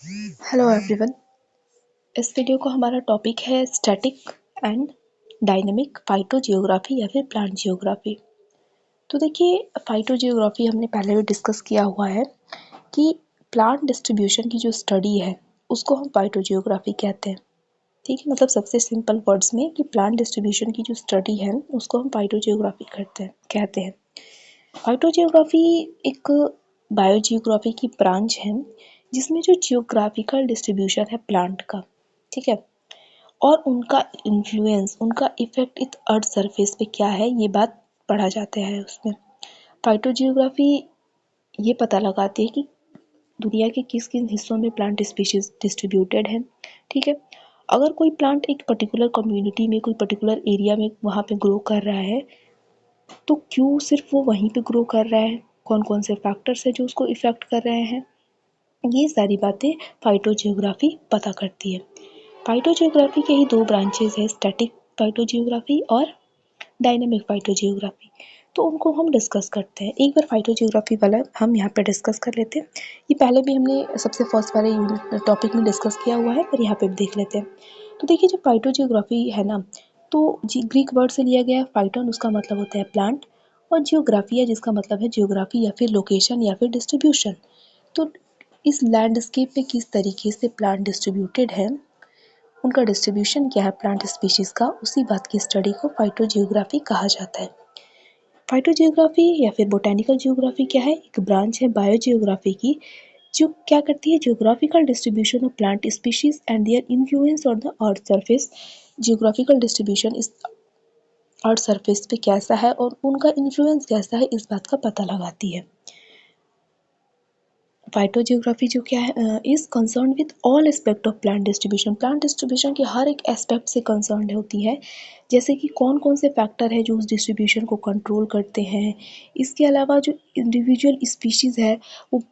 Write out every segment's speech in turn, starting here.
Hello everyone. इस video को हमारा टॉपिक है स्टैटिक एंड डायनेमिक फाइटोजियोग्राफी या फिर प्लांट जियोग्राफी। तो देखिए, फाइटोजियोग्राफी हमने पहले भी डिस्कस किया हुआ है कि प्लांट डिस्ट्रीब्यूशन की जो स्टडी है उसको हम फाइटोजियोग्राफी कहते हैं। ठीक है, मतलब सबसे सिंपल वर्ड्स में कि प्लांट डिस्ट्रीब्यूशन की जो स्टडी है उसको हम फाइटोजियोग्राफी कहते हैं। फाइटोजियोग्राफी एक बायोजियोग्राफी की ब्रांच है जिसमें जो जियोग्राफिकल डिस्ट्रीब्यूशन है प्लांट का, ठीक है, और उनका इन्फ्लुएंस, उनका इफेक्ट इस अर्थ सरफेस पे क्या है, ये बात पढ़ा जाता है उसमें। फाइटोजियोग्राफी ये पता लगाती है कि दुनिया के किस किस हिस्सों में प्लांट स्पीशीज डिस्ट्रीब्यूटेड है। ठीक है, अगर कोई प्लांट एक पर्टिकुलर कम्युनिटी में, कोई पर्टिकुलर एरिया में वहाँ पे ग्रो कर रहा है तो क्यों सिर्फ वो वहीं पे ग्रो कर रहा है, कौन कौन से फैक्टर्स है जो उसको इफेक्ट कर रहे हैं, ये सारी बातें फाइटोजियोग्राफी पता करती है। फाइटोजियोग्राफी के ही दो ब्रांचेस है, स्टैटिक फाइटोजियोग्राफी और डायनेमिक फाइटोजियोग्राफी। तो उनको हम डिस्कस करते हैं। एक बार फाइटोजियोग्राफी वाला हम यहाँ पे डिस्कस कर लेते हैं। ये पहले भी हमने सबसे फर्स्ट वाले टॉपिक में डिस्कस किया हुआ है, पर यहाँ पे भी देख लेते हैं। तो देखिए, जो फाइटोजियोग्राफी है ना, तो ग्रीक वर्ड से लिया गया है। फाइटोन उसका मतलब होता है प्लांट, और जियोग्राफिया जिसका मतलब है जियोग्राफी या फिर लोकेशन या फिर डिस्ट्रीब्यूशन। तो इस लैंडस्केप पे किस तरीके से प्लांट डिस्ट्रीब्यूटेड है, उनका डिस्ट्रीब्यूशन क्या है प्लांट स्पीशीज का, उसी बात की स्टडी को फाइटोजियोग्राफी कहा जाता है। फाइटोजियोग्राफी या फिर बोटेनिकल जियोग्राफी क्या है, एक ब्रांच है बायोजियोग्राफी की जो क्या करती है, geographical distribution of plant species and their influence on the earth surface. Geographical distribution इस अर्थ सरफेस पे कैसा है और उनका इन्फ्लुएंस कैसा है, इस बात का पता लगाती है। फाइटोजियोग्राफी जो क्या है, is concern with all aspect of plant distribution. Plant distribution के हर एक एस्पेक्ट से कंसर्न होती है, जैसे कि कौन कौन से फैक्टर है जो उस डिस्ट्रीब्यूशन को कंट्रोल करते हैं। इसके अलावा जो इंडिविजुअल स्पीशीज है वो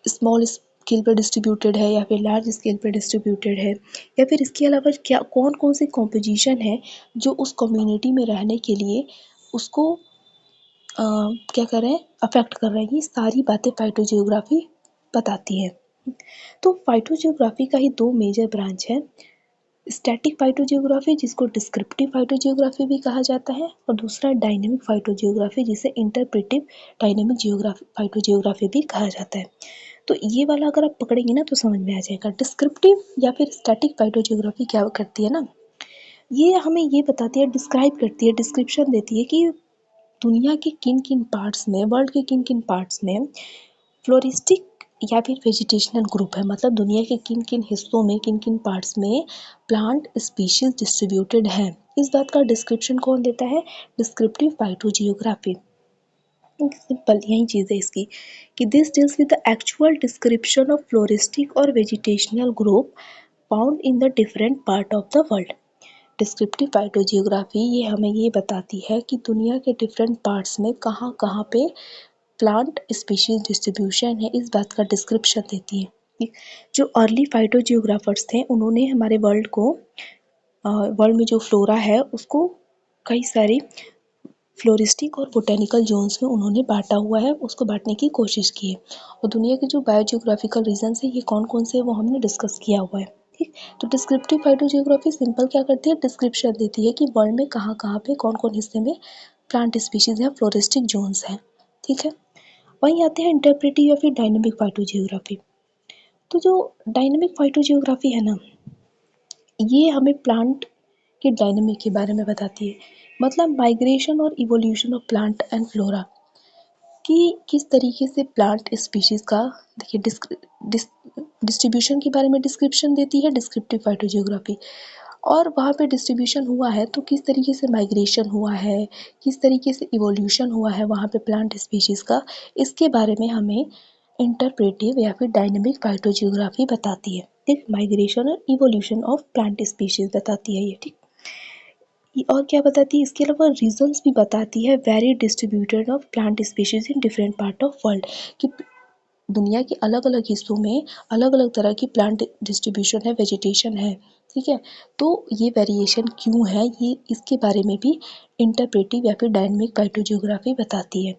स्मॉल स्केल पर डिस्ट्रीब्यूटेड है या फिर लार्ज स्केल पर डिस्ट्रीब्यूटेड है, या फिर इसके अलावा क्या कौन कौन से कॉम्पोजिशन है जो उस कम्युनिटी में रहने के लिए उसको क्या कर रहे हैं, अफेक्ट कर रहे हैं। ये सारी बातें फाइटोजियोग्राफी बताती है। तो फाइटोजियोग्राफी का ही दो मेजर ब्रांच है, स्टैटिक फाइटोजियोग्राफी जिसको डिस्क्रिप्टिव फाइटोजियोग्राफी भी कहा जाता है, और दूसरा डायनेमिक फाइटोजियोग्राफी जिसे इंटरप्रेटिव डायनेमिक जियोग्राफी फाइटोजियोग्राफी भी कहा जाता है। तो ये वाला अगर आप पकड़ेंगे ना तो समझ में आ जाएगा। डिस्क्रिप्टिव या फिर स्टैटिक फाइटोजियोग्राफी क्या करती है ना, ये हमें ये बताती है, डिस्क्राइब करती है, डिस्क्रिप्शन देती है कि दुनिया के किन किन पार्ट्स में, वर्ल्ड के किन किन पार्ट्स में फ्लोरिस्टिक या फिर वेजिटेशनल ग्रुप है, मतलब दुनिया के किन किन हिस्सों में, किन किन पार्ट्स में प्लांट स्पीशीज डिस्ट्रीब्यूटेड है। इस बात का डिस्क्रिप्शन कौन देता है, डिस्क्रिप्टिव फाइटोजियोग्राफी। सिंपल यही चीज़ है इसकी कि this deals with the actual description of floristic और vegetational group found in the different part of the world. Descriptive phytogeography ये हमें ये बताती है कि दुनिया के डिफरेंट पार्ट्स में कहाँ कहाँ पे प्लांट स्पीशीज डिस्ट्रीब्यूशन है, इस बात का डिस्क्रिप्शन देती है। जो अर्ली फाइटोजियोग्राफर्स थे उन्होंने हमारे वर्ल्ड में जो फ्लोरा है उसको कई सारे फ्लोरिस्टिक और बोटेनिकल जोन्स में उन्होंने बांटा हुआ है, उसको बांटने की कोशिश की है। और दुनिया के जो बायोजियोग्राफिकल रीजन्स है ये कौन कौन से, वो हमने डिस्कस किया हुआ है। ठीक, तो डिस्क्रिप्टिव फाइटोजियोग्राफी सिंपल क्या करती है, डिस्क्रिप्शन देती है कि वर्ल्ड में कहाँ कहाँ पे कौन कौन हिस्से में प्लांट स्पीशीज या फ्लोरिस्टिक जोन्स हैं। ठीक है, वहीं आते हैं इंटरप्रेटिव या फिर डायनेमिक फाइटोजियोग्राफी। तो जो डायनेमिक फाइटोजियोग्राफी है ना, ये हमें प्लांट के डायनेमिक के बारे में बताती है, मतलब माइग्रेशन और evolution of plant and flora, कि किस तरीके से प्लांट स्पीशीज का, देखिए डिस्ट्रीब्यूशन के बारे में डिस्क्रिप्शन देती है डिस्क्रिप्टिव फाइटोजियोग्राफी। और वहाँ पे डिस्ट्रीब्यूशन हुआ है तो किस तरीके से माइग्रेशन हुआ है, किस तरीके से इवोल्यूशन हुआ है वहाँ पे प्लांट स्पीशीज का, इसके बारे में हमें इंटरप्रेटिव या फिर डायनेमिक फाइटोजियोग्राफी बताती है। ठीक, माइग्रेशन और इवोल्यूशन ऑफ प्लांट स्पीशीज बताती है ये। ठीक, और क्या बताती है, इसके अलावा रीजन्स भी बताती है, very distributed of plant species in different part of world, कि दुनिया के अलग अलग हिस्सों में अलग अलग तरह की प्लांट डिस्ट्रीब्यूशन है, वेजिटेशन है। ठीक है, तो ये वेरिएशन क्यों है, ये इसके बारे में भी इंटरप्रेटिव या फिर डायनेमिक फाइटोजियोग्राफी बताती है।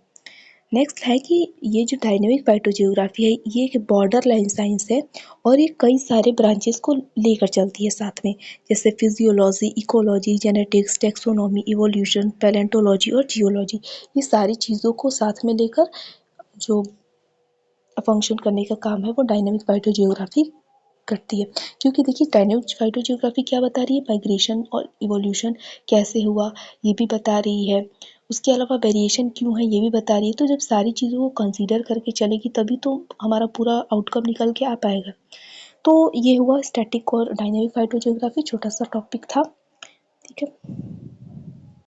नेक्स्ट है कि ये जो डायनेमिक फाइटोजियोग्राफी है ये एक बॉर्डर लाइन साइंस है और ये कई सारे ब्रांचेस को लेकर चलती है साथ में, जैसे physiology, ecology, genetics, taxonomy, evolution, palaeontology और जियोलॉजी। ये सारी चीज़ों को साथ में लेकर जो फंक्शन करने का काम है वो डायनेमिक फाइटोजियोग्राफी करती है। क्योंकि देखिए डायनेमिक फाइटोजियोग्राफी क्या बता रही है, माइग्रेशन और इवोल्यूशन कैसे हुआ ये भी बता रही है, उसके अलावा वेरिएशन क्यों है ये भी बता रही है। तो जब सारी चीज़ों को कंसीडर करके चलेगी तभी तो हमारा पूरा आउटकम निकल के आ पाएगा। तो ये हुआ स्टैटिक और डायनेमिक फाइटोजियोग्राफी, छोटा सा टॉपिक था। ठीक है।